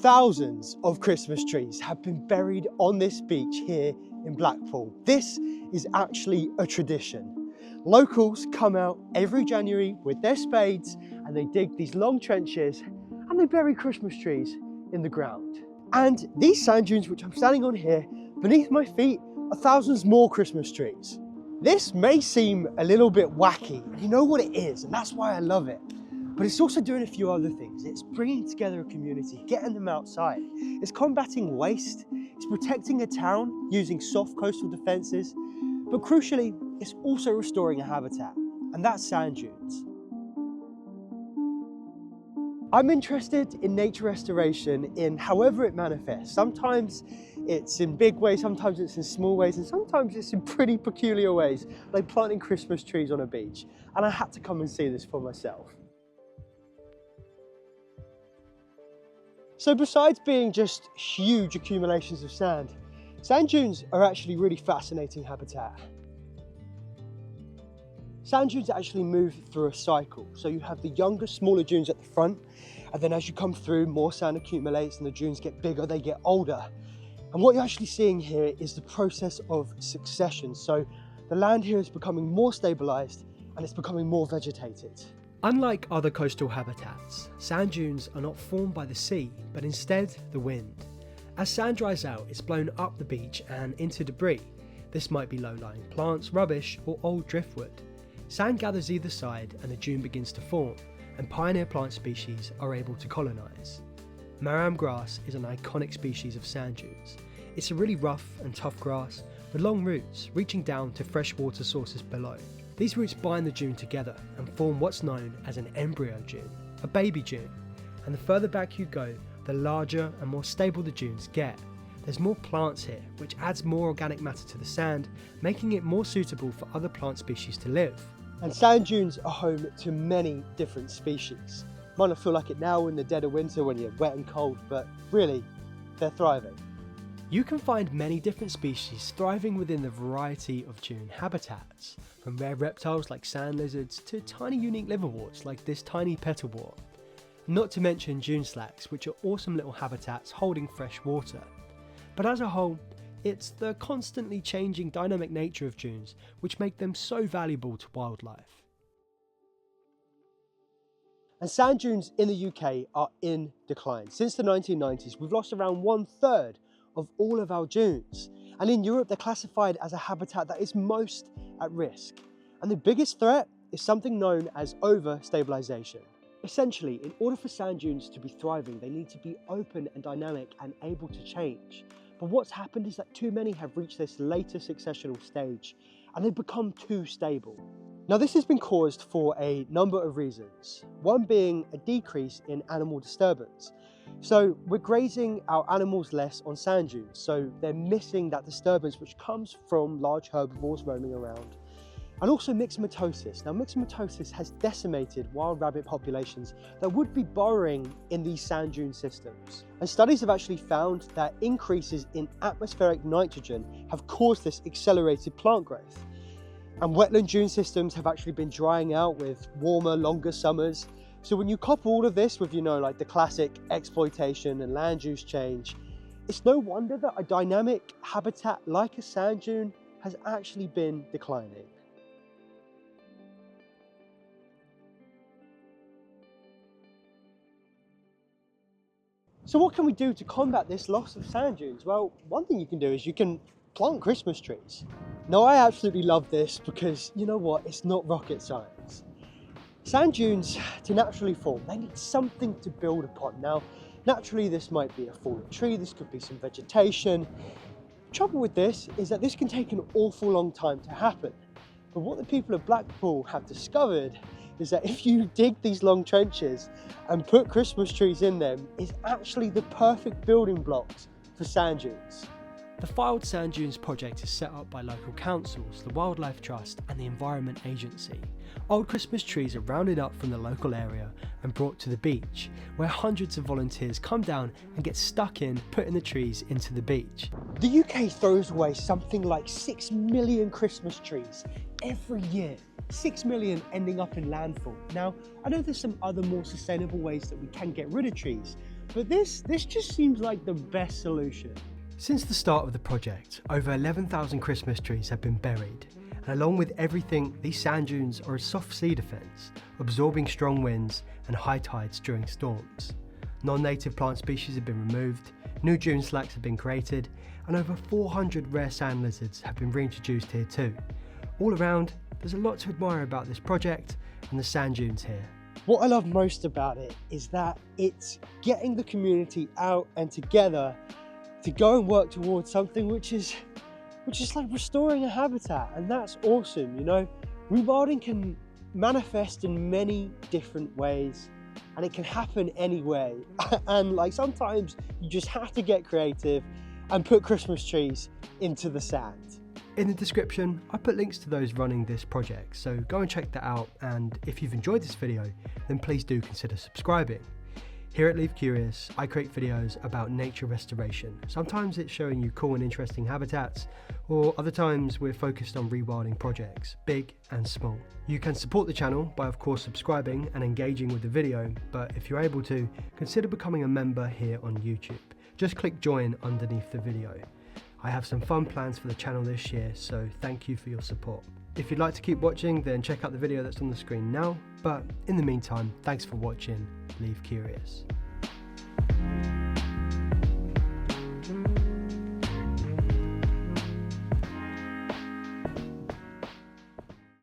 Thousands of Christmas trees have been buried on this beach here in Blackpool. This is actually a tradition. Locals come out every January with their spades and they dig these long trenches and they bury Christmas trees in the ground. And these sand dunes, which I'm standing on here, beneath my feet are thousands more Christmas trees. This may seem a little bit wacky, and you know what it is, and that's why I love it. But it's also doing a few other things. It's bringing together a community, getting them outside. It's combating waste. It's protecting a town using soft coastal defenses. But crucially, it's also restoring a habitat, and that's sand dunes. I'm interested in nature restoration in however it manifests. Sometimes it's in big ways, sometimes it's in small ways, and sometimes it's in pretty peculiar ways, like planting Christmas trees on a beach. And I had to come and see this for myself. So besides being just huge accumulations of sand, sand dunes are actually really fascinating habitat. Sand dunes actually move through a cycle. So you have the younger, smaller dunes at the front, and then as you come through, more sand accumulates and the dunes get bigger, they get older. And what you're actually seeing here is the process of succession. So the land here is becoming more stabilized and it's becoming more vegetated. Unlike other coastal habitats, sand dunes are not formed by the sea, but instead the wind. As sand dries out, it's blown up the beach and into debris. This might be low-lying plants, rubbish, or old driftwood. Sand gathers either side and the dune begins to form, and pioneer plant species are able to colonise. Maram grass is an iconic species of sand dunes. It's a really rough and tough grass with long roots reaching down to freshwater sources below. These roots bind the dune together and form what's known as an embryo dune, a baby dune. And the further back you go, the larger and more stable the dunes get. There's more plants here, which adds more organic matter to the sand, making it more suitable for other plant species to live. And sand dunes are home to many different species. Might not feel like it now in the dead of winter when you're wet and cold, but really, they're thriving. You can find many different species thriving within the variety of dune habitats, from rare reptiles like sand lizards to tiny unique liverworts like this tiny petalwort. Not to mention dune slacks, which are awesome little habitats holding fresh water. But as a whole, it's the constantly changing dynamic nature of dunes which make them so valuable to wildlife. And sand dunes in the UK are in decline. Since the 1990s, we've lost around 1/3 of all of our dunes. And in Europe, they're classified as a habitat that is most at risk. And the biggest threat is something known as over-stabilisation. Essentially, in order for sand dunes to be thriving, they need to be open and dynamic and able to change. But what's happened is that too many have reached this later successional stage and they've become too stable. Now this has been caused for a number of reasons, one being a decrease in animal disturbance. So we're grazing our animals less on sand dunes, so they're missing that disturbance which comes from large herbivores roaming around. And also myxomatosis. Now myxomatosis has decimated wild rabbit populations that would be burrowing in these sand dune systems. And studies have actually found that increases in atmospheric nitrogen have caused this accelerated plant growth. And wetland dune systems have actually been drying out with warmer, longer summers. So when you couple all of this with, like the classic exploitation and land use change, it's no wonder that a dynamic habitat like a sand dune has actually been declining. So what can we do to combat this loss of sand dunes? Well, one thing you can do is you can plant Christmas trees. Now I absolutely love this because you know what, it's not rocket science. Sand dunes, to naturally form, they need something to build upon. Now, naturally this might be a fallen tree, this could be some vegetation. The trouble with this is that this can take an awful long time to happen. But what the people of Blackpool have discovered is that if you dig these long trenches and put Christmas trees in them, it's actually the perfect building blocks for sand dunes. The Filed Sand Dunes project is set up by local councils, the Wildlife Trust and the Environment Agency. Old Christmas trees are rounded up from the local area and brought to the beach, where hundreds of volunteers come down and get stuck in, putting the trees into the beach. The UK throws away something like 6 million Christmas trees every year. 6 million ending up in landfill. Now, I know there's some other more sustainable ways that we can get rid of trees, But this just seems like the best solution. Since the start of the project, over 11,000 Christmas trees have been buried, and along with everything, these sand dunes are a soft sea defence, absorbing strong winds and high tides during storms. Non-native plant species have been removed, new dune slacks have been created, and over 400 rare sand lizards have been reintroduced here too. All around, there's a lot to admire about this project and the sand dunes here. What I love most about it is that it's getting the community out and together to go and work towards something which is like restoring a habitat, and that's awesome. You know, rewilding can manifest in many different ways, and it can happen anyway. And like sometimes you just have to get creative and put Christmas trees into the sand. In the description, I put links to those running this project, so go and check that out, and if you've enjoyed this video, then please do consider subscribing. Here at Leave Curious, I create videos about nature restoration. Sometimes it's showing you cool and interesting habitats, or other times we're focused on rewilding projects, big and small. You can support the channel by of course subscribing and engaging with the video, but if you're able to, consider becoming a member here on YouTube. Just click join underneath the video. I have some fun plans for the channel this year, so thank you for your support. If you'd like to keep watching, then check out the video that's on the screen now, but in the meantime, thanks for watching. Leave Curious.